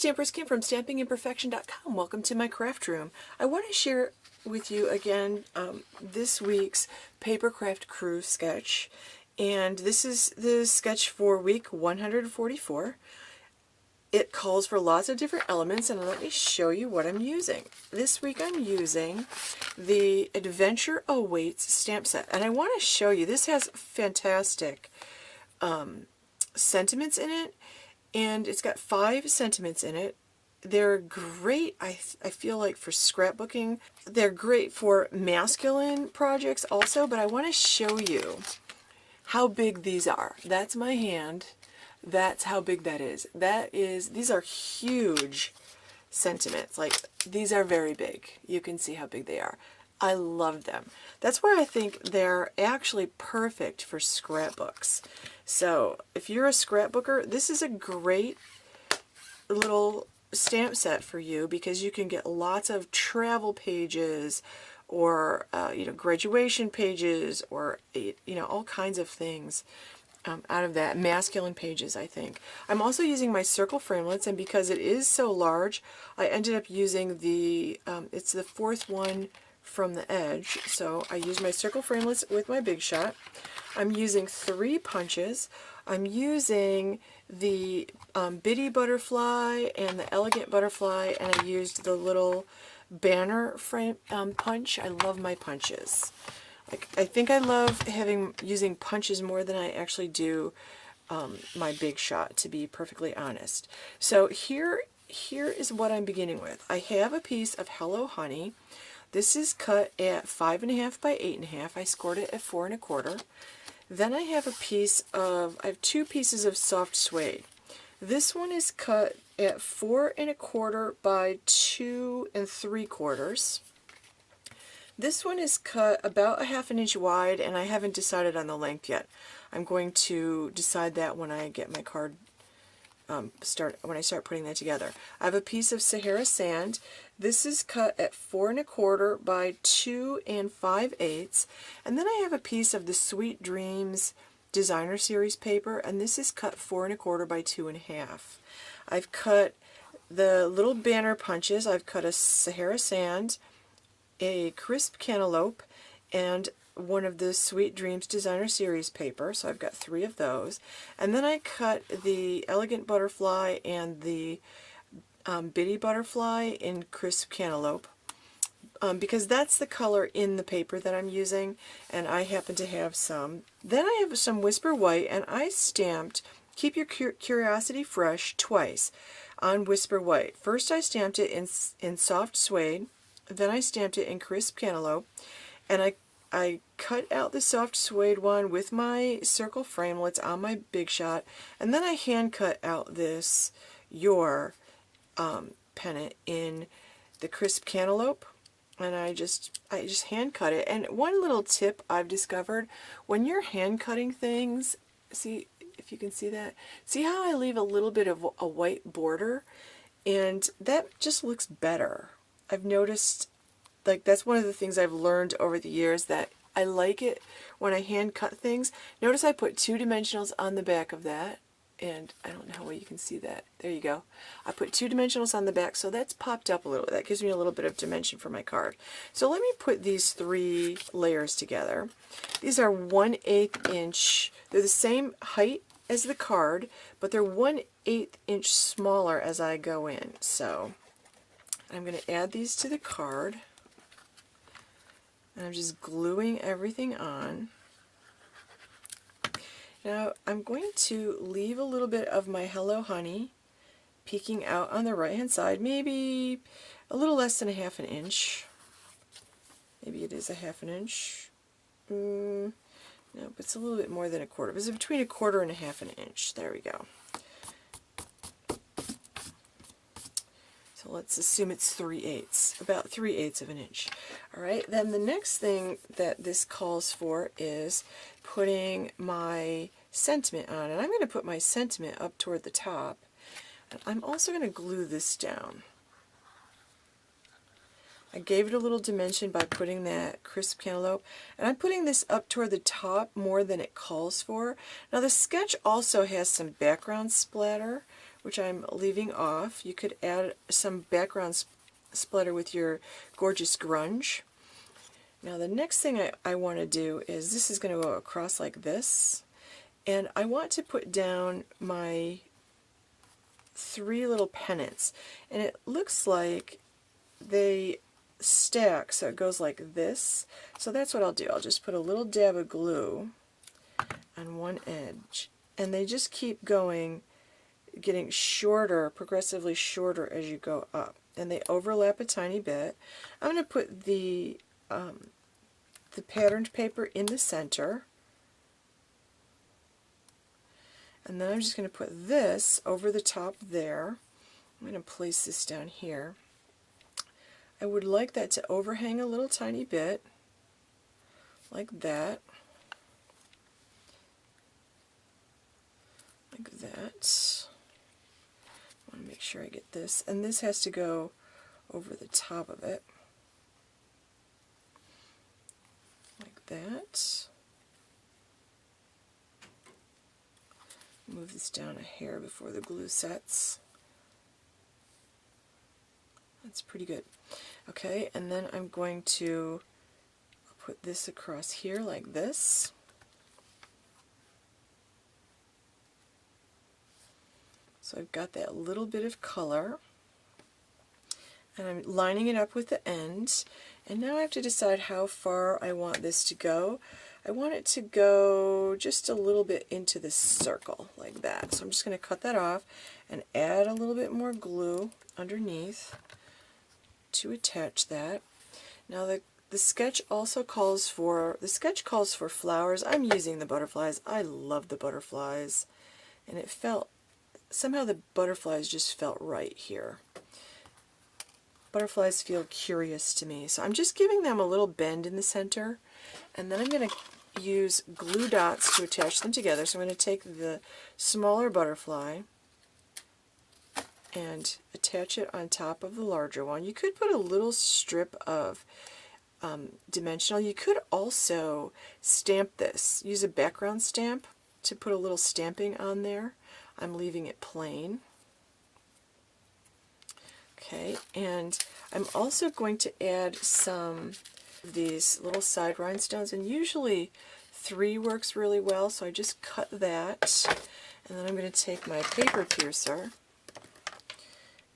Stampers Kim from StampingImperfection.com. Welcome to my craft room. I want to share with you again this week's Papercraft Crew sketch. And this is the sketch for week 144. It calls for lots of different elements, and let me show you what I'm using. This week I'm using the Adventure Awaits stamp set. And I want to show you, this has fantastic sentiments in it. And it's got 5 sentiments in it. They're great, I feel like, for scrapbooking. They're great for masculine projects also, but I want to show you how big these are. That's my hand. That's how big that is. These are huge sentiments. Like, these are very big. You can see how big they are. I love them. That's why I think they're actually perfect for scrapbooks. So if you're a scrapbooker, this is a great little stamp set for you, because you can get lots of travel pages or graduation pages, or all kinds of things out of that. Masculine pages, I think. I'm also using my circle framelits, and because it is so large, I ended up using the it's the 4th one from the edge. So I use my circle framelits with my Big Shot. I'm using 3 punches. I'm using the Bitty Butterfly and the Elegant Butterfly, and I used the little banner frame punch. I love my punches. I think I love using punches more than I actually do my Big Shot, to be perfectly honest. So here is what I'm beginning with. I have a piece of Hello Honey. This is cut at 5.5 by 8.5. I scored it at 4 1/4. Then I have I have 2 pieces of soft suede. This one is cut at 4 1/4 by 2 3/4. This one is cut about 1/2 inch wide, and I haven't decided on the length yet. I'm going to decide that when I get my card when I start putting that together. I have a piece of Sahara Sand. This is cut at 4 1/4 by 2 5/8, and then I have a piece of the Sweet Dreams Designer Series paper, and this is cut 4 1/4 by 2 1/2. I've cut the little banner punches. I've cut a Sahara Sand, a Crisp Cantaloupe, and one of the Sweet Dreams Designer Series paper, so I've got 3 of those. And then I cut the Elegant Butterfly and the Bitty Butterfly in Crisp Cantaloupe, because that's the color in the paper that I'm using, and I happen to have some. Then I have some Whisper White, and I stamped Keep Your Curiosity Fresh twice on Whisper White. First I stamped it in soft suede, then I stamped it in Crisp Cantaloupe, and I cut out the soft suede one with my circle framelits on my Big Shot, and then I hand cut out this Your pennant in the Crisp Cantaloupe, and I just hand cut it. And one little tip I've discovered, when you're hand cutting things, see if you can see that, see how I leave a little bit of a white border, and that just looks better. I've noticed, like, that's one of the things I've learned over the years, that I like it when I hand cut things. Notice I put 2 dimensionals on the back of that, and I don't know how well you can see that. There you go. I put 2 dimensionals on the back, so that's popped up a little. That gives me a little bit of dimension for my card. So let me put these 3 layers together. These are 1/8 inch. They're the same height as the card, but they're 1/8 inch smaller as I go in. So I'm going to add these to the card, and I'm just gluing everything on. Now I'm going to leave a little bit of my Hello Honey peeking out on the right hand side, maybe a little less than 1/2 inch. Maybe it is 1/2 inch. No, but it's a little bit more than 1/4. It's between 1/4 and 1/2 inch. There we go. So let's assume it's 3/8, about 3/8 of an inch. All right, then the next thing that this calls for is putting my sentiment on, and I'm going to put my sentiment up toward the top, and I'm also going to glue this down. I gave it a little dimension by putting that Crisp Cantaloupe, and I'm putting this up toward the top more than it calls for. Now the sketch also has some background splatter, which I'm leaving off. You could add some background splatter with your gorgeous grunge. Now the next thing I want to do is, this is going to go across like this, and I want to put down my 3 little pennants, and it looks like they stack, so it goes like this. So that's what I'll do. I'll just put a little dab of glue on one edge, and they just keep going, getting shorter, progressively shorter as you go up, and they overlap a tiny bit. I'm going to put the patterned paper in the center, and then I'm just going to put this over the top there. I'm going to place this down here. I would like that to overhang a little tiny bit, like that. Like that. I want to make sure I get this, and this has to go over the top of it. Like that. Move this down a hair before the glue sets. That's pretty good. Okay, and then I'm going to put this across here like this. So I've got that little bit of color, and I'm lining it up with the end, and now I have to decide how far I want this to go. I want it to go just a little bit into this circle, like that. So I'm just going to cut that off and add a little bit more glue underneath to attach that. Now the sketch also calls for, flowers. I'm using the butterflies. I love the butterflies, and it felt, somehow the butterflies just felt right here. Butterflies feel curious to me, so I'm just giving them a little bend in the center, and then I'm going to use glue dots to attach them together. So I'm going to take the smaller butterfly and attach it on top of the larger one. You could put a little strip of dimensional. You could also stamp this. Use a background stamp to put a little stamping on there. I'm leaving it plain. Okay, and I'm also going to add some of these little side rhinestones, and usually 3 works really well, so I just cut that, and then I'm going to take my paper piercer,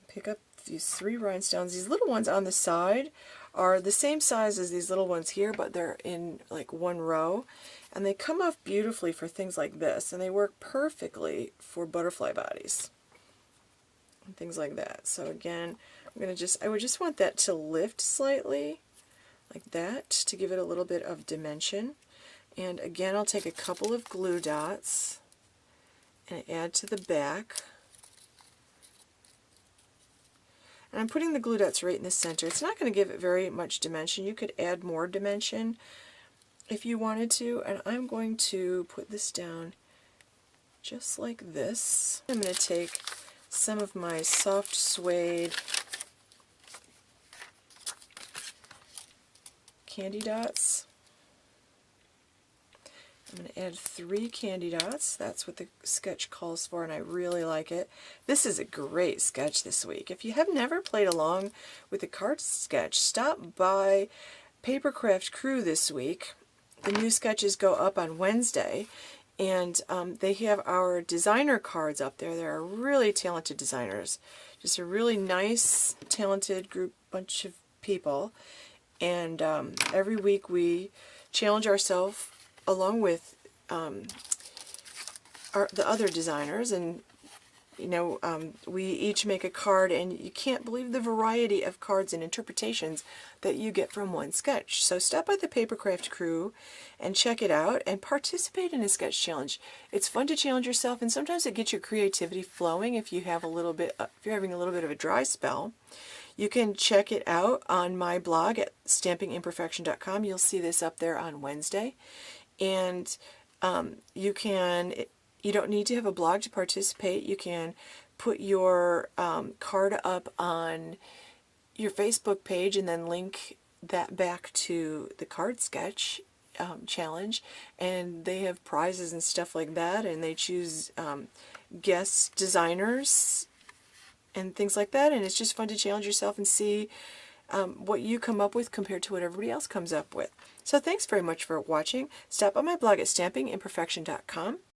pick up these 3 rhinestones. These little ones on the side are the same size as these little ones here, but they're in like one row, and they come off beautifully for things like this, and they work perfectly for butterfly bodies and things like that. So again, I would just want that to lift slightly like that to give it a little bit of dimension. And again, I'll take a couple of glue dots and add to the back. And I'm putting the glue dots right in the center. It's not going to give it very much dimension. You could add more dimension if you wanted to, and I'm going to put this down just like this. I'm going to take some of my soft suede candy dots. I'm going to add 3 candy dots. That's what the sketch calls for, and I really like it. This is a great sketch this week. If you have never played along with the card sketch, stop by Papercraft Crew this week. The new sketches go up on Wednesday, and they have our designer cards up there. They're really talented designers. Just a really nice, talented bunch of people. And every week we challenge ourselves along with the other designers, and we each make a card, and you can't believe the variety of cards and interpretations that you get from one sketch. So stop by the Papercraft Crew and check it out and participate in a sketch challenge. It's fun to challenge yourself, and sometimes it gets your creativity flowing if you have if you're having a little bit of a dry spell. You can check it out on my blog at stampingimperfection.com. You'll see this up there on Wednesday. And you don't need to have a blog to participate. You can put your card up on your Facebook page and then link that back to the card sketch challenge, and they have prizes and stuff like that, and they choose guest designers and things like that, and it's just fun to challenge yourself and see what you come up with compared to what everybody else comes up with. So thanks very much for watching. Stop by my blog at stampingimperfection.com.